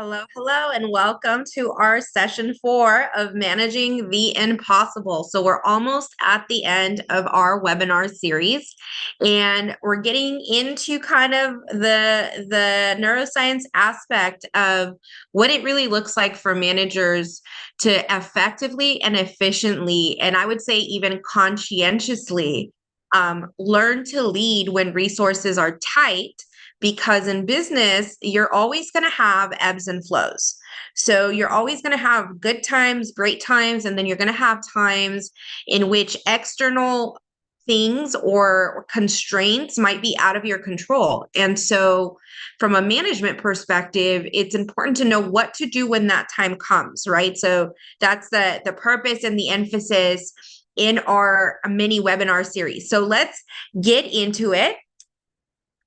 Hello, hello, and welcome to our session 4 of Managing the Impossible. So, we're almost at the end of our webinar series, and we're getting into kind of the neuroscience aspect of what it really looks like for managers to effectively and efficiently, and I would say even conscientiously, learn to lead when resources are tight, because in business, you're always going to have ebbs and flows. So you're always going to have good times, great times, and then you're going to have times in which external things or constraints might be out of your control. And so from a management perspective, it's important to know what to do when that time comes, right? So that's the purpose and the emphasis in our mini webinar series. So let's get into it.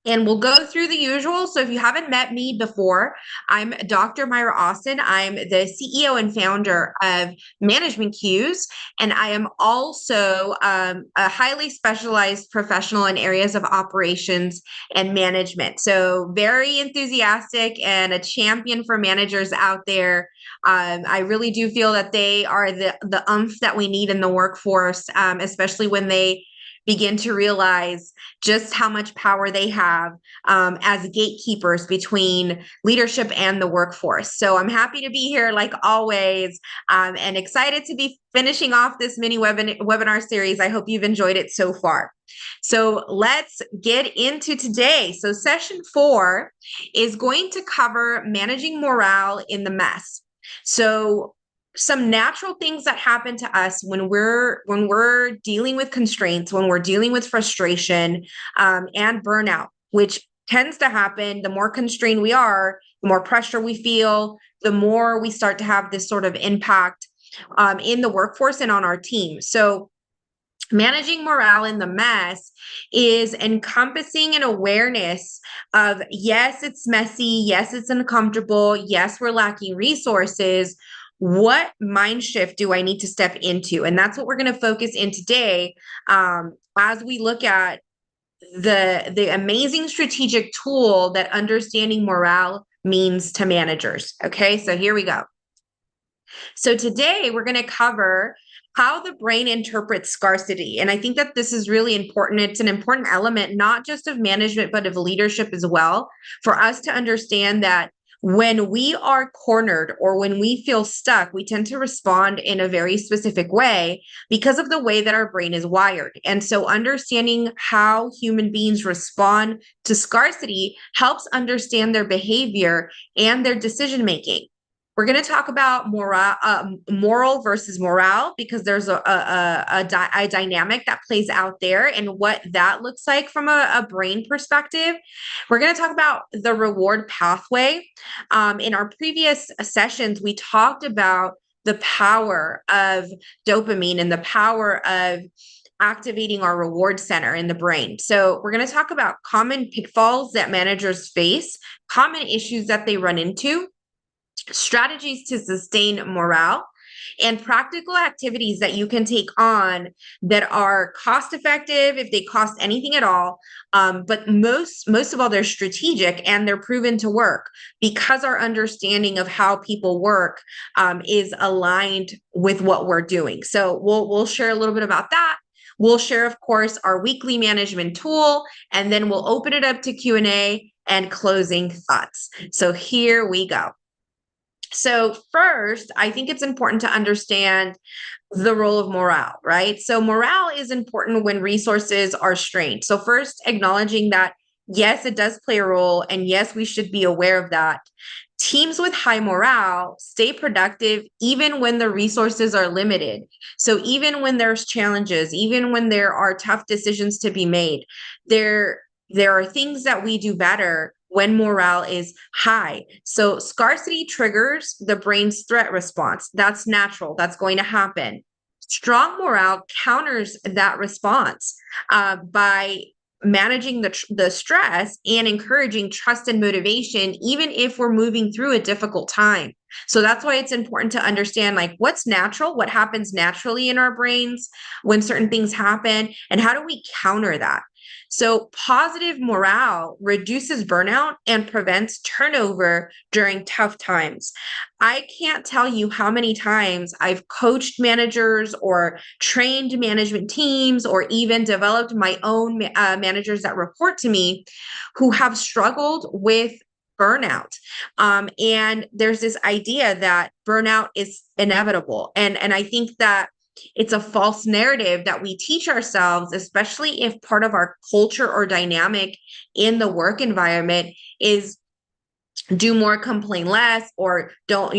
And we'll go through the usual. So if you haven't met me before, I'm Dr. Mayra Austin. I'm the CEO and founder of Management Cues, and I am also a highly specialized professional in areas of operations and management. So very enthusiastic and a champion for managers out there. I really do feel that they are the umph that we need in the workforce, especially when they begin to realize just how much power they have as gatekeepers between leadership and the workforce. So I'm happy to be here like always, and excited to be finishing off this mini webinar series. I hope you've enjoyed it so far. So let's get into today. So session 4 is going to cover managing morale in the mess. So some natural things that happen to us when we're dealing with constraints, when we're dealing with frustration and burnout, which tends to happen the more constrained we are, the more pressure we feel, the more we start to have this sort of impact in the workforce and on our team. So managing morale in the mess is encompassing an awareness of, yes, it's messy, yes, it's uncomfortable, yes, we're lacking resources. What mind shift do I need to step into? And that's what we're going to focus in today, as we look at the amazing strategic tool that understanding morale means to managers. Okay, so here we go. So today we're going to cover how the brain interprets scarcity. And I think that this is really important. It's an important element, not just of management, but of leadership as well, for us to understand that when we are cornered or when we feel stuck, we tend to respond in a very specific way because of the way that our brain is wired. And so understanding how human beings respond to scarcity helps understand their behavior and their decision making. We're going to talk about moral versus morale, because there's a dynamic that plays out there and what that looks like from a brain perspective. We're going to talk about the reward pathway. In our previous sessions, we talked about the power of dopamine and the power of activating our reward center in the brain. So we're going to talk about common pitfalls that managers face, common issues that they run into, strategies to sustain morale, and practical activities that you can take on that are cost effective if they cost anything at all. But most of all, they're strategic and they're proven to work because our understanding of how people work is aligned with what we're doing. So we'll share a little bit about that. We'll share, of course, our weekly management tool, and then we'll open it up to Q&A and closing thoughts. So here we go. So first, I think it's important to understand the role of morale, right? So morale is important when resources are strained. So first, acknowledging that, yes, it does play a role, and yes, we should be aware of that. Teams with high morale stay productive even when the resources are limited. So even when there's challenges, even when there are tough decisions to be made, there are things that we do better when morale is high. So scarcity triggers the brain's threat response. That's natural. That's going to happen. Strong morale counters that response by managing the stress and encouraging trust and motivation, even if we're moving through a difficult time. So that's why it's important to understand, like, what's natural, what happens naturally in our brains when certain things happen, and how do we counter that? So positive morale reduces burnout and prevents turnover during tough times. I can't tell you how many times I've coached managers or trained management teams or even developed my own managers that report to me who have struggled with burnout. And there's this idea that burnout is inevitable. And I think that it's a false narrative that we teach ourselves, especially if part of our culture or dynamic in the work environment is do more, complain less, or don't,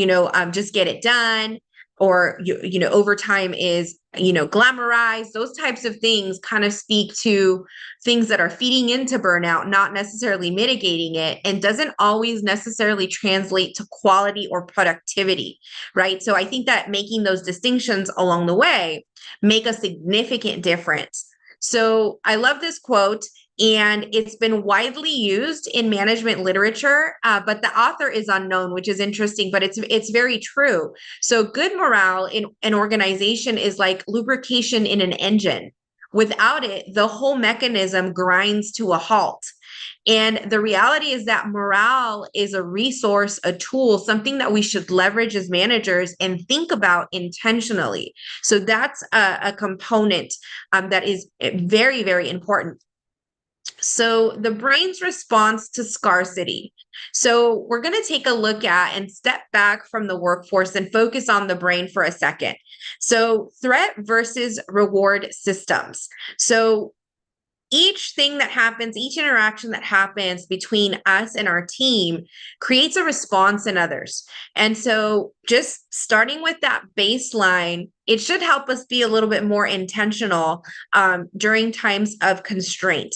just get it done, or, overtime is, glamorized. Those types of things kind of speak to things that are feeding into burnout, not necessarily mitigating it, and doesn't always necessarily translate to quality or productivity, right? So I think that making those distinctions along the way make a significant difference. So I love this quote, and it's been widely used in management literature, but the author is unknown, which is interesting, but it's very true. So good morale in an organization is like lubrication in an engine. Without it, the whole mechanism grinds to a halt. And the reality is that morale is a resource, a tool, something that we should leverage as managers and think about intentionally. So that's a component that is very, very important. So the brain's response to scarcity. So we're going to take a look at and step back from the workforce and focus on the brain for a second. So threat versus reward systems. So each thing that happens, each interaction that happens between us and our team creates a response in others. And so just starting with that baseline, it should help us be a little bit more intentional during times of constraint.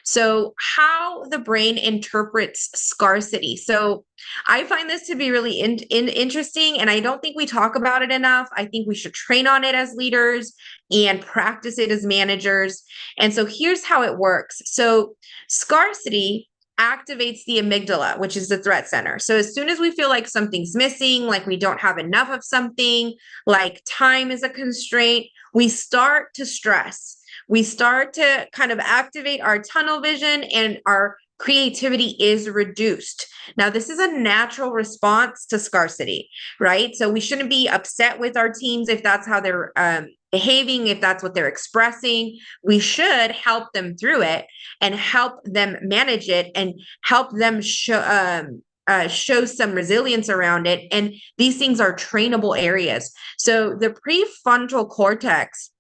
So, how the brain interprets scarcity. So, I find this to be really interesting, and I don't think we talk about it enough. I think we should train on it as leaders and practice it as managers. And so, here's how it works. So, scarcity activates the amygdala, which is the threat center. So, as soon as we feel like something's missing, like we don't have enough of something, like time is a constraint, we start to stress. We start to kind of activate our tunnel vision, and our creativity is reduced. Now, this is a natural response to scarcity, right? So we shouldn't be upset with our teams if that's how they're behaving, if that's what they're expressing. We should help them through it and help them manage it and help them show some resilience around it. And these things are trainable areas. So the prefrontal cortex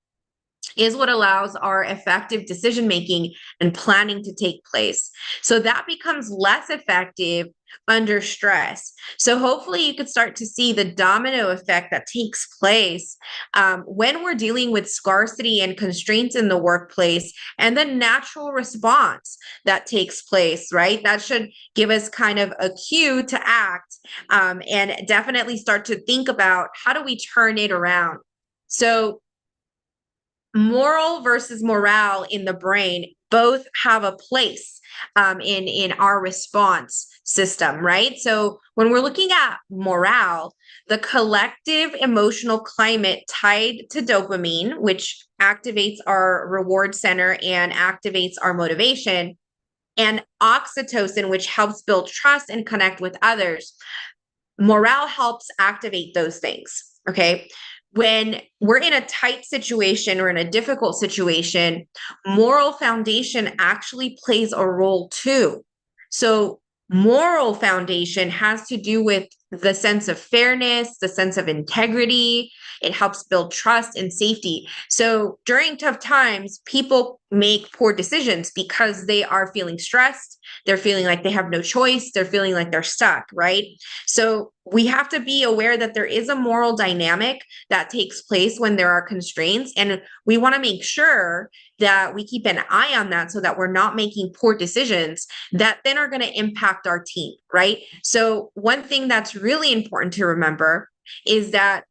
is what allows our effective decision making and planning to take place. So that becomes less effective under stress. So hopefully you could start to see the domino effect that takes place when we're dealing with scarcity and constraints in the workplace, and the natural response that takes place, right? That should give us kind of a cue to act and definitely start to think about how do we turn it around. So moral versus morale in the brain both have a place in our response system, right? So when we're looking at morale, the collective emotional climate tied to dopamine, which activates our reward center and activates our motivation, and oxytocin, which helps build trust and connect with others. Morale helps activate those things, okay? When we're in a tight situation or in a difficult situation, moral foundation actually plays a role too. So moral foundation has to do with the sense of fairness, the sense of integrity. It helps build trust and safety. So during tough times, people make poor decisions because they are feeling stressed. They're feeling like they have no choice. They're feeling like they're stuck, right? So we have to be aware that there is a moral dynamic that takes place when there are constraints. And we want to make sure that we keep an eye on that so that we're not making poor decisions that then are going to impact our team, right? So one thing that's really important to remember is that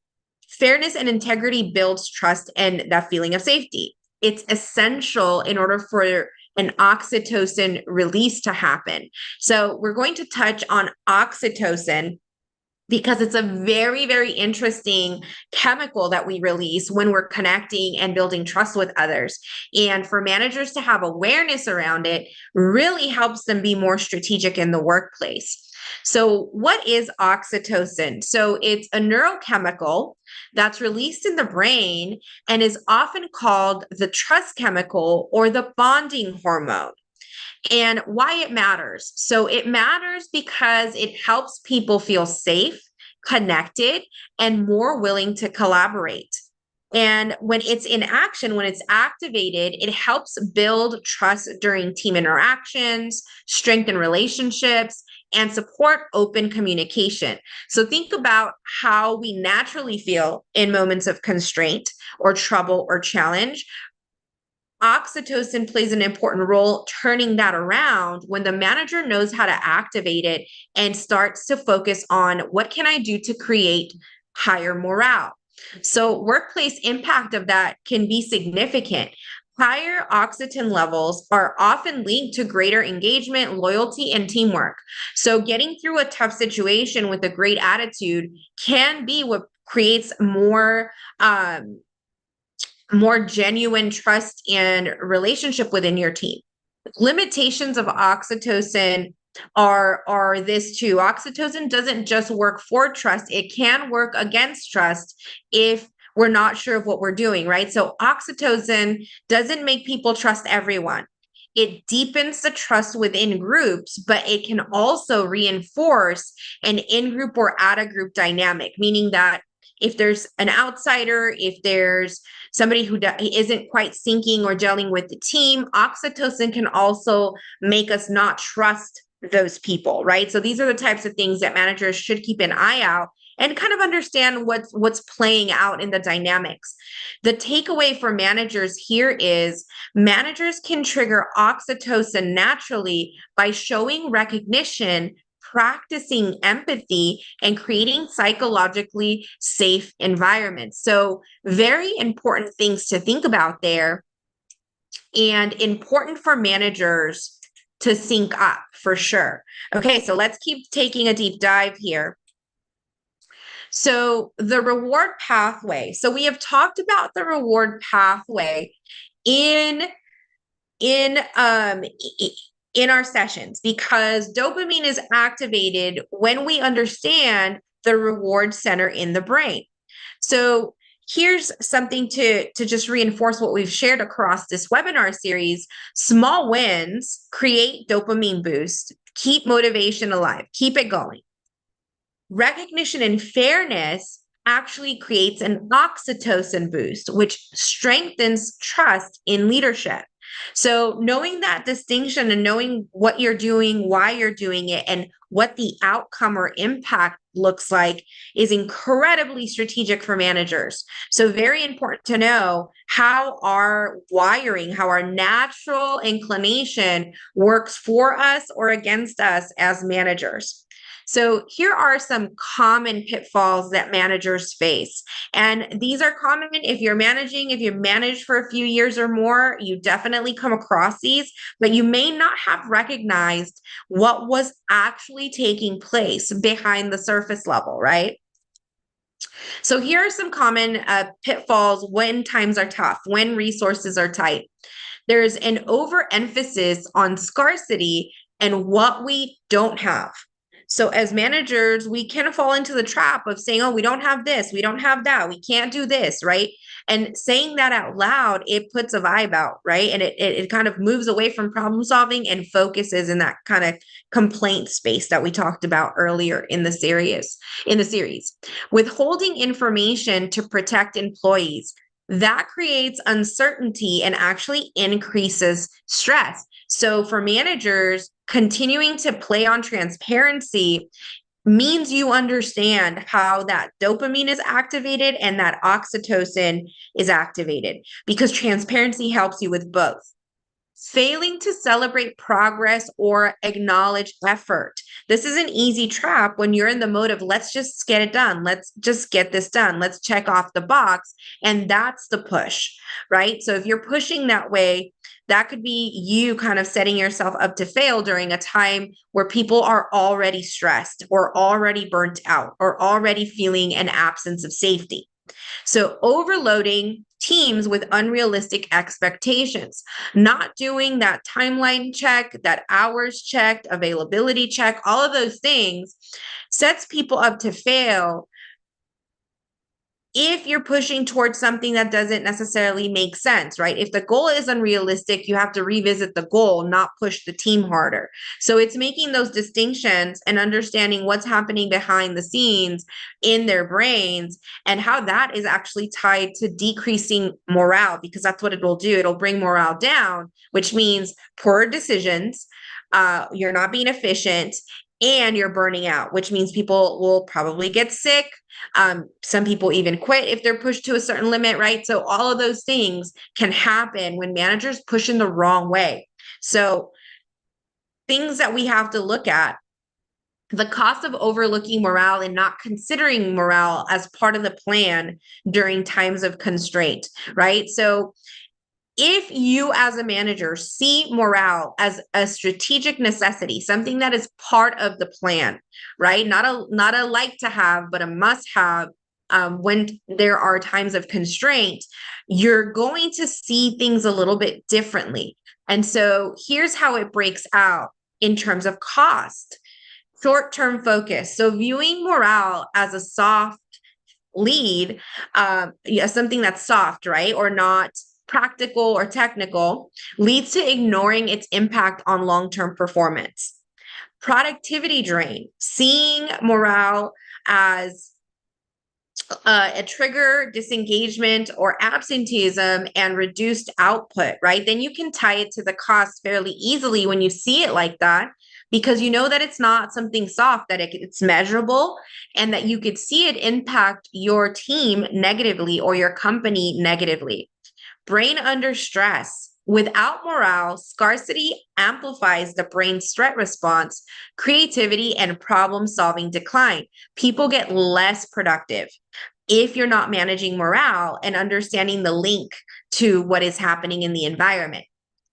fairness and integrity builds trust and that feeling of safety. It's essential in order for an oxytocin release to happen. So we're going to touch on oxytocin. because it's a very, very interesting chemical that we release when we're connecting and building trust with others. And for managers to have awareness around it really helps them be more strategic in the workplace. So, what is oxytocin? So, it's a neurochemical that's released in the brain and is often called the trust chemical or the bonding hormone. And why it matters. So it matters because it helps people feel safe, connected, and more willing to collaborate. And when it's in action, when it's activated, it helps build trust during team interactions, strengthen relationships, and support open communication. So think about how we naturally feel in moments of constraint or trouble or challenge. Oxytocin plays an important role turning that around when the manager knows how to activate it and starts to focus on what can I do to create higher morale. So workplace impact of that can be significant. Higher oxytocin levels are often linked to greater engagement, loyalty, and teamwork. So getting through a tough situation with a great attitude can be what creates more genuine trust and relationship within your team. Limitations of oxytocin are this too. Oxytocin doesn't just work for trust, it can work against trust if we're not sure of what we're doing, right? So oxytocin doesn't make people trust everyone. It deepens the trust within groups, but it can also reinforce an in-group or out-of-group dynamic, meaning that if there's an outsider, if there's somebody who isn't quite syncing or gelling with the team, oxytocin can also make us not trust those people, right? So these are the types of things that managers should keep an eye out and kind of understand what's playing out in the dynamics. The takeaway for managers here is managers can trigger oxytocin naturally by showing recognition, practicing empathy, and creating psychologically safe environments. So very important things to think about there, and important for managers to sync up for sure. Okay, so let's keep taking a deep dive here. So the reward pathway. So we have talked about the reward pathway in our sessions because dopamine is activated when we understand the reward center in the brain. So here's something to just reinforce what we've shared across this webinar series. Small wins create dopamine boost, keep motivation alive, keep it going. Recognition and fairness actually creates an oxytocin boost, which strengthens trust in leadership. So knowing that distinction and knowing what you're doing, why you're doing it, and what the outcome or impact looks like is incredibly strategic for managers. So very important to know how our wiring, how our natural inclination works for us or against us as managers. So here are some common pitfalls that managers face. And these are common if you've managed for a few years or more, you definitely come across these, but you may not have recognized what was actually taking place behind the surface level, right? So here are some common pitfalls when times are tough, when resources are tight. There's an overemphasis on scarcity and what we don't have. So as managers, we can fall into the trap of saying, oh, we don't have this, we don't have that, we can't do this, right? And saying that out loud, it puts a vibe out, right? And it kind of moves away from problem solving and focuses in that kind of complaint space that we talked about earlier in the series. Withholding information to protect employees, that creates uncertainty and actually increases stress. So for managers, continuing to play on transparency means you understand how that dopamine is activated and that oxytocin is activated, because transparency helps you with both. Failing to celebrate progress or acknowledge effort. This is an easy trap when you're in the mode of let's just get it done. Let's just get this done. Let's check off the box. And that's the push, right? So if you're pushing that way, that could be you kind of setting yourself up to fail during a time where people are already stressed or already burnt out or already feeling an absence of safety. So overloading teams with unrealistic expectations, not doing that timeline check, that hours check, availability check, all of those things sets people up to fail if you're pushing towards something that doesn't necessarily make sense, right? If the goal is unrealistic, you have to revisit the goal, not push the team harder. So it's making those distinctions and understanding what's happening behind the scenes in their brains and how that is actually tied to decreasing morale, because that's what it will do. It'll bring morale down, which means poor decisions. You're not being efficient and you're burning out, which means people will probably get sick. Some people even quit if they're pushed to a certain limit, right? So all of those things can happen when managers push in the wrong way. So things that we have to look at: the cost of overlooking morale and not considering morale as part of the plan during times of constraint, right? So if you as a manager see morale as a strategic necessity, something that is part of the plan, right? Not a like to have, but a must have, when there are times of constraint, you're going to see things a little bit differently. And so here's how it breaks out in terms of cost. Short-term focus. So viewing morale as a soft lead, something that's soft, right? Or not practical or technical, leads to ignoring its impact on long-term performance. Productivity drain, seeing morale as a trigger, disengagement, or absenteeism and reduced output, right? Then you can tie it to the cost fairly easily when you see it like that, because you know that it's not something soft, that it's measurable, and that you could see it impact your team negatively or your company negatively. Brain under stress. Without morale, scarcity amplifies the brain's threat response, creativity, and problem-solving decline. People get less productive if you're not managing morale and understanding the link to what is happening in the environment.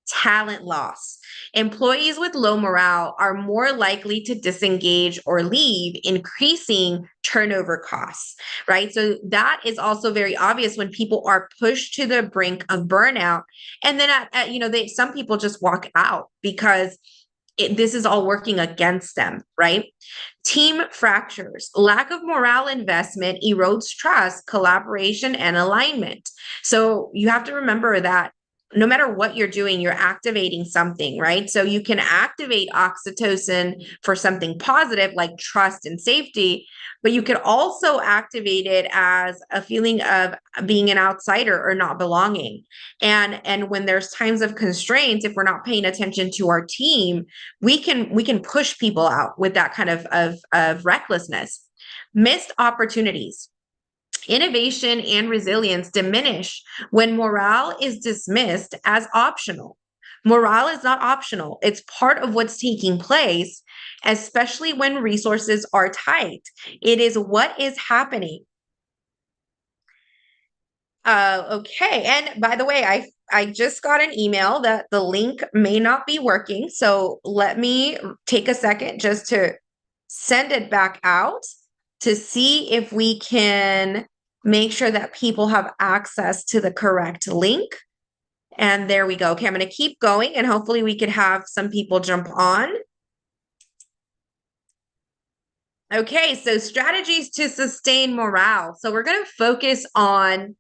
Talent loss. Employees with low morale are more likely to disengage or leave, increasing turnover costs, right? So that is also very obvious when people are pushed to the brink of burnout. And then some people just walk out because this is all working against them, right? Team fractures. Lack of morale investment erodes trust, collaboration, and alignment. So you have to remember that no matter what you're doing, you're activating something, right? So you can activate oxytocin for something positive like trust and safety, but you could also activate it as a feeling of being an outsider or not belonging. And when there's times of constraints, if we're not paying attention to our team, we can push people out with that kind of recklessness. Missed opportunities. Innovation and resilience diminish when morale is dismissed as optional. Morale is not optional. It's part of what's taking place, especially when resources are tight. It is what is happening. Okay. And by the way, I just got an email that the link may not be working. So let me take a second just to send it back out to see if we can make sure that people have access to the correct link. And there we go. Okay, I'm going to keep going and hopefully we could have some people jump on. Okay, so strategies to sustain morale. So we're going to focus on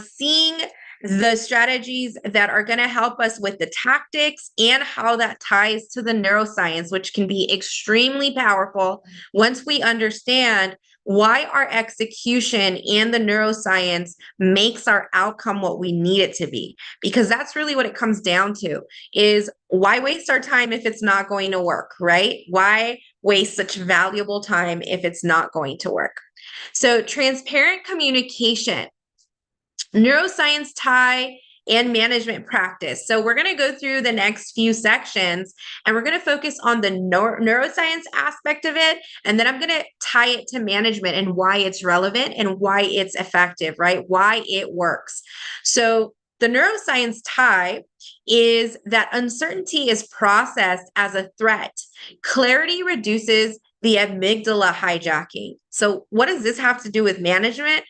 seeing the strategies that are going to help us with the tactics and how that ties to the neuroscience, which can be extremely powerful once we understand why our execution and the neuroscience makes our outcome what we need it to be. Because that's really what it comes down to, is why waste our time if it's not going to work, right? Why waste such valuable time if it's not going to work? So transparent communication, neuroscience tie and management practice. So we're going to go through the next few sections and we're going to focus on the neuroscience aspect of it. And then I'm going to tie it to management and why it's relevant and why it's effective, right? Why it works. So The neuroscience tie is that uncertainty is processed as a threat. Clarity reduces the amygdala hijacking. So, what does this have to do with management?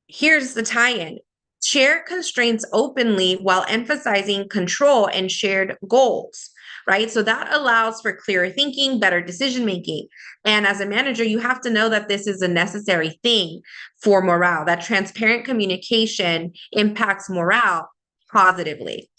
Here's the tie in: share constraints openly while emphasizing control and shared goals, right? So that allows for clearer thinking, better decision making. And as a manager, you have to know that this is a necessary thing for morale, that transparent communication impacts morale positively.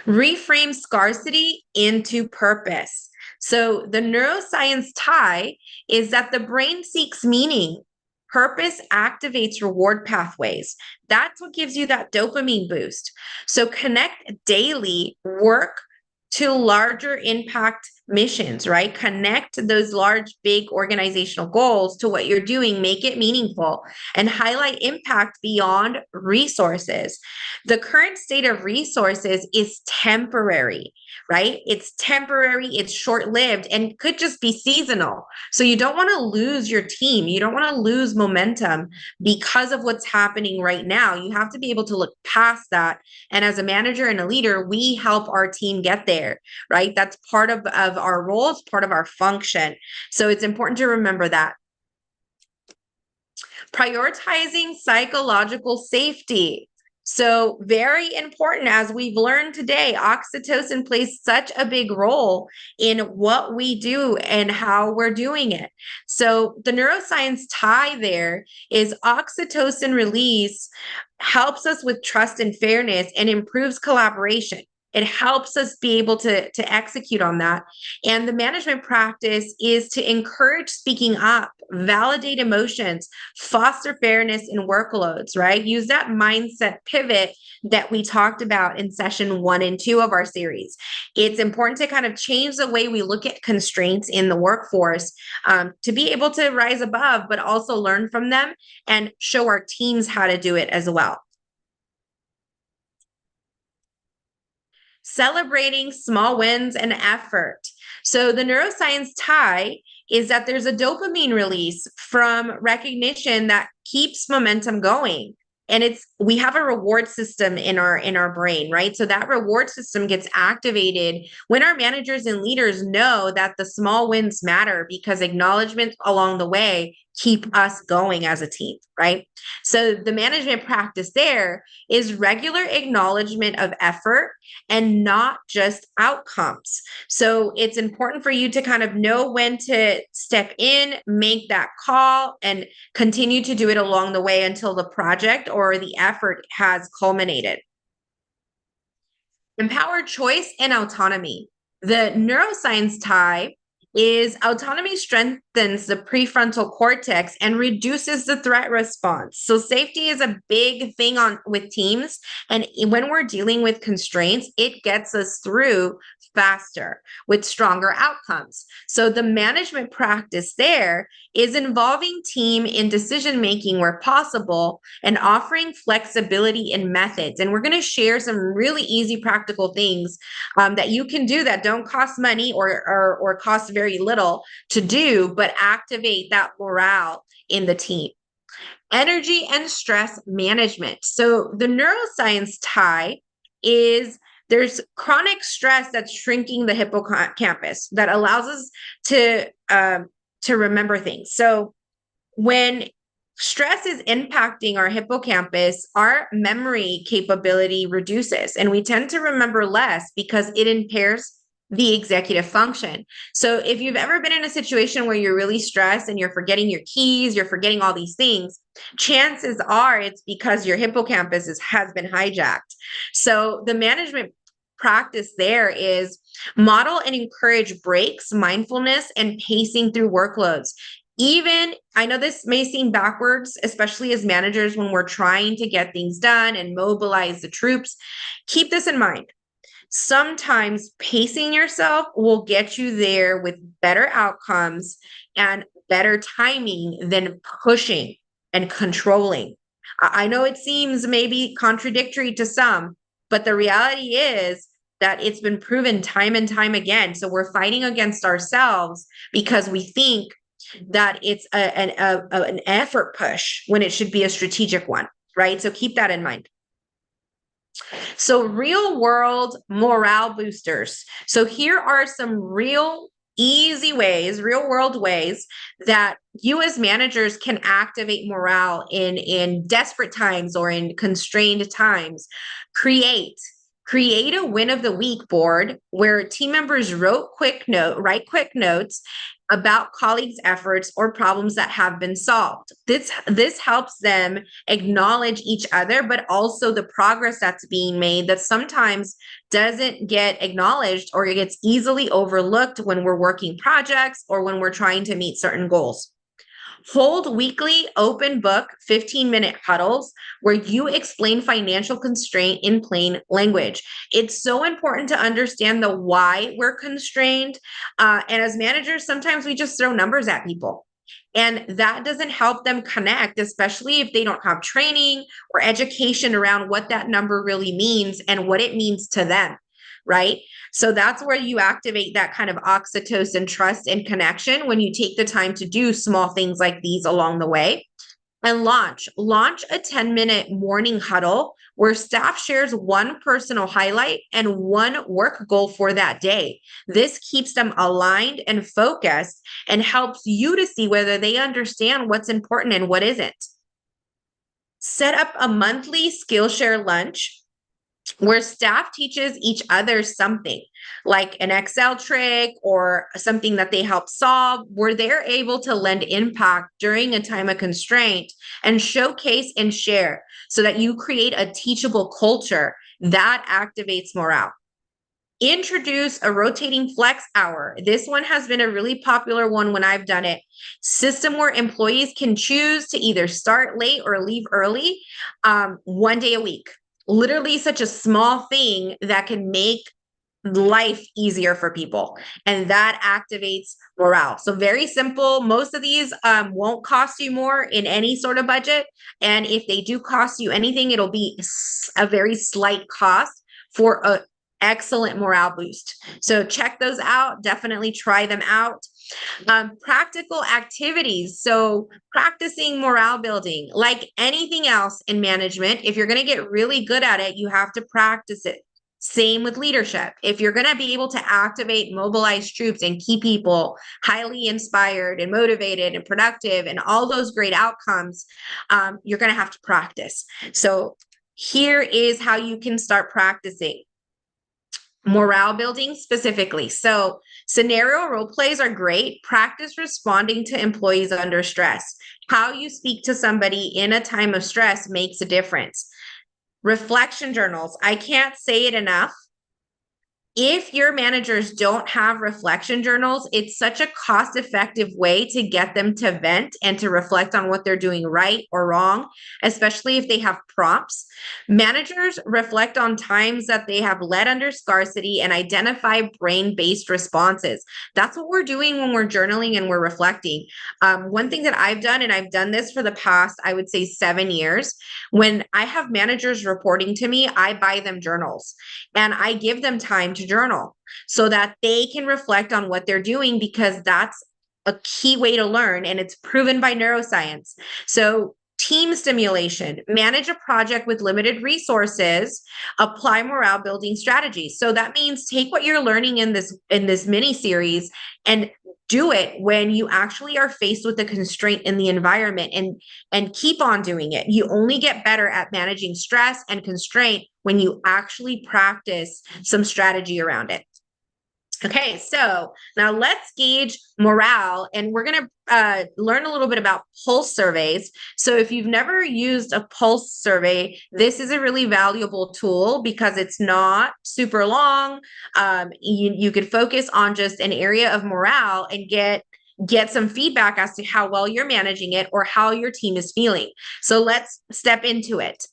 Reframe scarcity into purpose. So the neuroscience tie is that the brain seeks meaning. Purpose activates reward pathways. That's what gives you that dopamine boost. So connect daily work to larger impact missions, right? Connect those large, big organizational goals to what you're doing, make it meaningful, and highlight impact beyond resources. The current state of resources is temporary, right? It's temporary, it's short lived, and could just be seasonal. So you don't want to lose your team. You don't want to lose momentum because of what's happening right now. You have to be able to look past that. And as a manager and a leader, we help our team get there, right? That's part of our roles, part of our function. So it's important to remember that. Prioritizing psychological safety. So, very important, as we've learned today, oxytocin plays such a big role in what we do and how we're doing it. So, the neuroscience tie there is oxytocin release helps us with trust and fairness and improves collaboration. It helps us be able to execute on that. And the management practice is to encourage speaking up, validate emotions, foster fairness in workloads, right? Use that mindset pivot that we talked about in session 1 and 2 of our series. It's important to kind of change the way we look at constraints in the workforce to be able to rise above, but also learn from them and show our teams how to do it as well. Celebrating small wins and effort. So the neuroscience tie is that there's a dopamine release from recognition that keeps momentum going. And we have a reward system in our brain, right? So that reward system gets activated when our managers and leaders know that the small wins matter, because acknowledgement along the way keep us going as a team, right? So the management practice there is regular acknowledgement of effort and not just outcomes. So it's important for you to kind of know when to step in, make that call, and continue to do it along the way until the project or the effort has culminated. Empowered choice and autonomy. The neuroscience tie is autonomy strengthens the prefrontal cortex and reduces the threat response. So safety is a big thing with teams, and when we're dealing with constraints, it gets us through faster with stronger outcomes. So the management practice there is involving team in decision making where possible and offering flexibility in methods. And we're going to share some really easy practical things that you can do that don't cost money or cost very little to do, but activate that morale in the team. Energy and stress management. So the neuroscience tie is there's chronic stress that's shrinking the hippocampus that allows us to remember things. So when stress is impacting our hippocampus, our memory capability reduces, and we tend to remember less because it impairs the executive function. So if you've ever been in a situation where you're really stressed and you're forgetting your keys, you're forgetting all these things, chances are it's because your hippocampus has been hijacked. So the management practice there is model and encourage breaks, mindfulness, and pacing through workloads. Even, I know this may seem backwards, especially as managers when we're trying to get things done and mobilize the troops. Keep this in mind. Sometimes pacing yourself will get you there with better outcomes and better timing than pushing and controlling. I know it seems maybe contradictory to some, but the reality is that it's been proven time and time again. So we're fighting against ourselves because we think that it's an effort push when it should be a strategic one, right? So keep that in mind. So real world morale boosters. So here are some easy ways, real world ways that you as managers can activate morale in desperate times or in constrained times. Create a win of the week board where team members write quick notes about colleagues' efforts or problems that have been solved. This helps them acknowledge each other, but also the progress that's being made that sometimes doesn't get acknowledged or it gets easily overlooked when we're working projects or when we're trying to meet certain goals. Hold weekly open book 15-minute huddles where you explain financial constraint in plain language. It's so important to understand the why we're constrained. And as managers, sometimes we just throw numbers at people. And that doesn't help them connect, especially if they don't have training or education around what that number really means and what it means to them, right? So that's where you activate that kind of oxytocin, trust, and connection when you take the time to do small things like these along the way. And launch a 10-minute morning huddle where staff shares one personal highlight and one work goal for that day. This keeps them aligned and focused and helps you to see whether they understand what's important and what isn't. Set up a monthly Skillshare lunch where staff teaches each other something like an Excel trick or something that they help solve, where they're able to lend impact during a time of constraint and showcase and share so that you create a teachable culture that activates morale. Introduce a rotating flex hour. This one has been a really popular one when I've done it. System where employees can choose to either start late or leave early, one day a week. Literally such a small thing that can make life easier for people, and that activates morale. So very simple. Most of these won't cost you more in any sort of budget, and if they do cost you anything, it'll be a very slight cost for a excellent morale boost. So check those out. Definitely try them out. Practical activities. So practicing morale building, like anything else in management, if you're going to get really good at it, you have to practice it. Same with leadership. If you're going to be able to activate, mobilize troops and keep people highly inspired and motivated and productive and all those great outcomes, you're going to have to practice. So here is how you can start practicing morale building specifically. So scenario role plays are great. Practice responding to employees under stress. How you speak to somebody in a time of stress makes a difference. Reflection journals. I can't say it enough. If your managers don't have reflection journals, it's such a cost-effective way to get them to vent and to reflect on what they're doing right or wrong, especially if they have prompts. Managers reflect on times that they have led under scarcity and identify brain-based responses. That's what we're doing when we're journaling and we're reflecting. One thing that I've done, and I've done this for the past, I would say 7 years, when I have managers reporting to me, I buy them journals and I give them time to journal so that they can reflect on what they're doing, because that's a key way to learn and it's proven by neuroscience. So team stimulation, manage a project with limited resources, apply morale building strategies. So that means take what you're learning in this mini series and do it when you actually are faced with a constraint in the environment, and keep on doing it. You only get better at managing stress and constraint when you actually practice some strategy around it. Okay, so now let's gauge morale, and we're going to learn a little bit about pulse surveys. So if you've never used a pulse survey, this is a really valuable tool because it's not super long. You could focus on just an area of morale and get some feedback as to how well you're managing it or how your team is feeling. So let's step into it.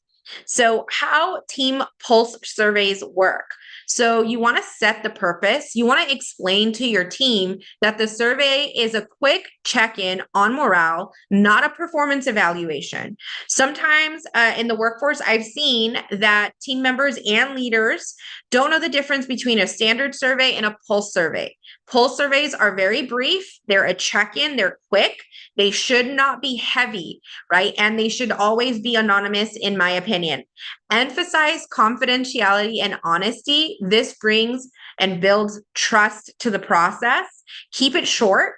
So how team pulse surveys work. So you want to set the purpose. You want to explain to your team that the survey is a quick check-in on morale, not a performance evaluation. Sometimes in the workforce, I've seen that team members and leaders don't know the difference between a standard survey and a pulse survey. Pulse surveys are very brief. They're a check-in, they're quick. They should not be heavy, right? And they should always be anonymous, in my opinion. Emphasize confidentiality and honesty. This brings and builds trust to the process. Keep it short.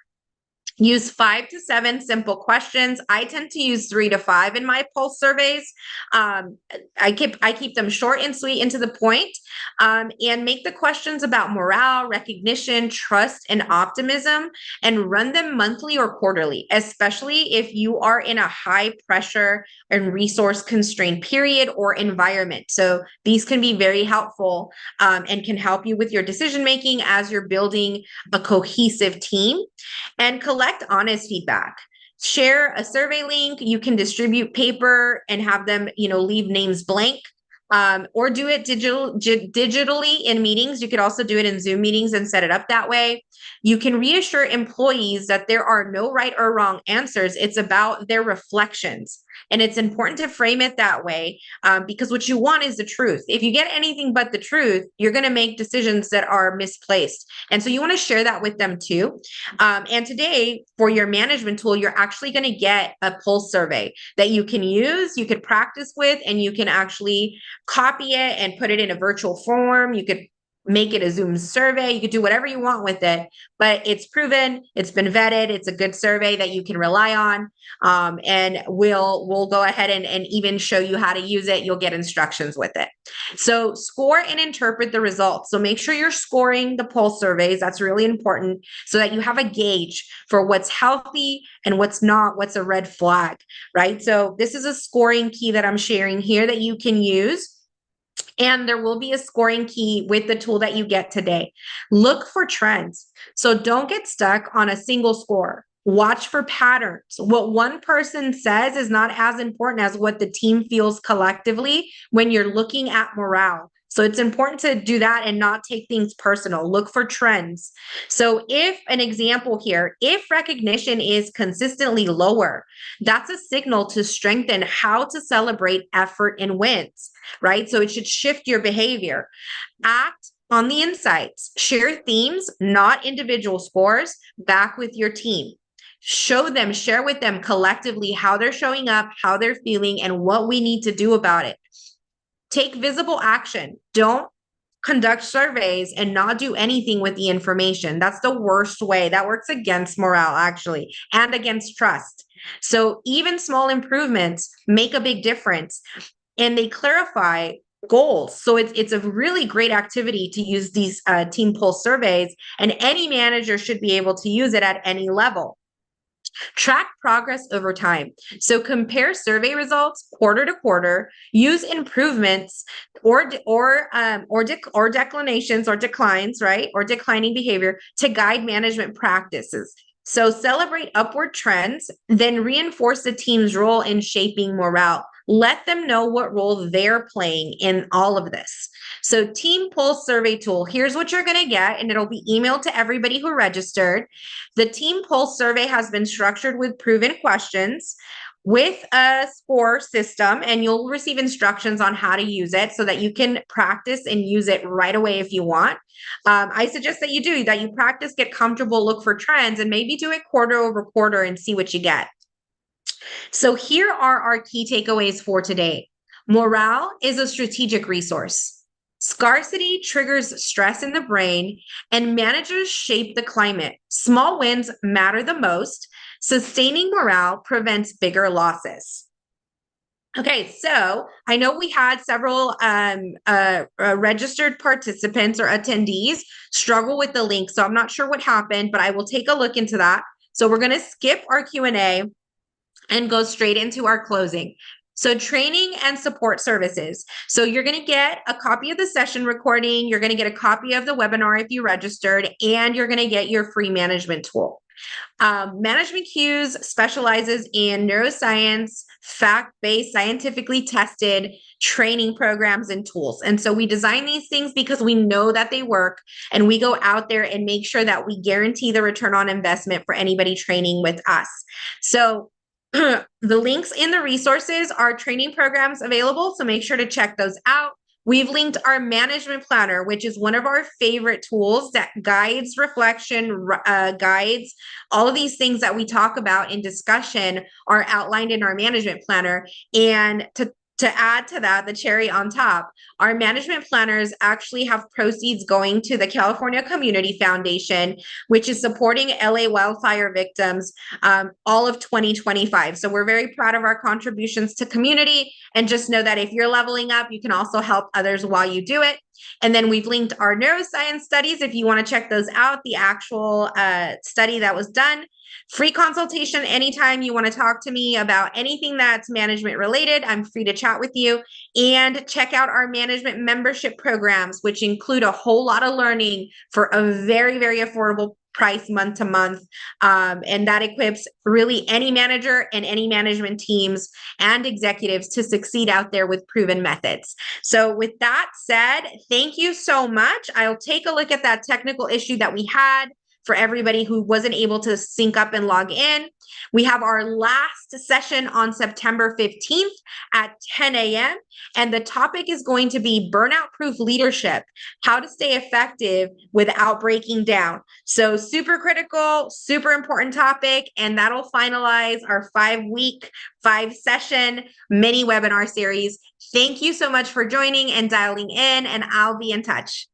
Use 5 to 7 simple questions. I tend to use 3 to 5 in my pulse surveys. I keep them short and sweet and to the point, and make the questions about morale, recognition, trust, and optimism, and run them monthly or quarterly, especially if you are in a high pressure and resource constrained period or environment. So these can be very helpful, and can help you with your decision making as you're building a cohesive team. And collect honest feedback. Share a survey link. You can distribute paper and have them, leave names blank, or do it digitally in meetings. You could also do it in Zoom meetings and set it up that way. You can reassure employees that there are no right or wrong answers. It's about their reflections. And it's important to frame it that way, because what you want is the truth. If you get anything but the truth, you're going to make decisions that are misplaced. And so you want to share that with them too. And today, for your management tool, you're actually going to get a pulse survey that you can use, you could practice with, and you can actually copy it and put it in a virtual form. You could make it a Zoom survey. You could do whatever you want with it, but it's proven, it's been vetted. It's a good survey that you can rely on. And we'll go ahead and even show you how to use it. You'll get instructions with it. So score and interpret the results. So make sure you're scoring the pulse surveys. That's really important so that you have a gauge for what's healthy and what's not, what's a red flag, right? So this is a scoring key that I'm sharing here that you can use. And there will be a scoring key with the tool that you get today. Look for trends. So don't get stuck on a single score. Watch for patterns. What one person says is not as important as what the team feels collectively when you're looking at morale. So it's important to do that and not take things personal. Look for trends. So if an example here, if recognition is consistently lower, that's a signal to strengthen how to celebrate effort and wins, right? So it should shift your behavior. Act on the insights. Share themes, not individual scores, back with your team. Show them, share with them collectively how they're showing up, how they're feeling, and what we need to do about it. Take visible action. Don't conduct surveys and not do anything with the information. That's the worst way. That works against morale, actually, and against trust. So even small improvements make a big difference, and they clarify goals. So it's a really great activity to use these team pulse surveys, and any manager should be able to use it at any level. Track progress over time. So compare survey results quarter to quarter. Use improvements or declinations or declines, right? Or declining behavior to guide management practices. So celebrate upward trends, then reinforce the team's role in shaping morale. Let them know what role they're playing in all of this. So team pulse survey tool, here's what you're going to get, and it'll be emailed to everybody who registered. The team pulse survey has been structured with proven questions with a score system, and you'll receive instructions on how to use it so that you can practice and use it right away if you want. I suggest that you practice, get comfortable, look for trends, and maybe do it quarter over quarter and see what you get. So here are our key takeaways for today. Morale is a strategic resource. Scarcity triggers stress in the brain, and managers shape the climate. Small wins matter the most. Sustaining morale prevents bigger losses. Okay, so I know we had several registered participants or attendees struggle with the link, so I'm not sure what happened, but I will take a look into that. So we're going to skip our Q&A and go straight into our closing. So training and support services. So you're going to get a copy of the session recording. You're going to get a copy of the webinar if you registered, and you're going to get your free management tool. Management Cues specializes in neuroscience, fact-based, scientifically tested training programs and tools. And so we design these things because we know that they work, and we go out there and make sure that we guarantee the return on investment for anybody training with us. So the links in the resources are training programs available, so make sure to check those out. We've linked our management planner, which is one of our favorite tools that guides reflection, guides all of these things that we talk about in discussion are outlined in our management planner. And to add to that, the cherry on top, our management planners actually have proceeds going to the California Community Foundation, which is supporting LA wildfire victims all of 2025. So we're very proud of our contributions to community. And just know that if you're leveling up, you can also help others while you do it. And then we've linked our neuroscience studies if you want to check those out, the actual study that was done. Free consultation anytime you want to talk to me about anything that's management related. I'm free to chat with you. And check out our management membership programs, which include a whole lot of learning for a very, very affordable price month to month. And that equips really any manager and any management teams and executives to succeed out there with proven methods. So with that said, thank you so much. I'll take a look at that technical issue that we had for everybody who wasn't able to sync up and log in. We have our last session on September 15th at 10 a.m. And the topic is going to be burnout proof leadership, how to stay effective without breaking down. So super critical, super important topic. And that'll finalize our 5-week, 5-session mini webinar series. Thank you so much for joining and dialing in, and I'll be in touch.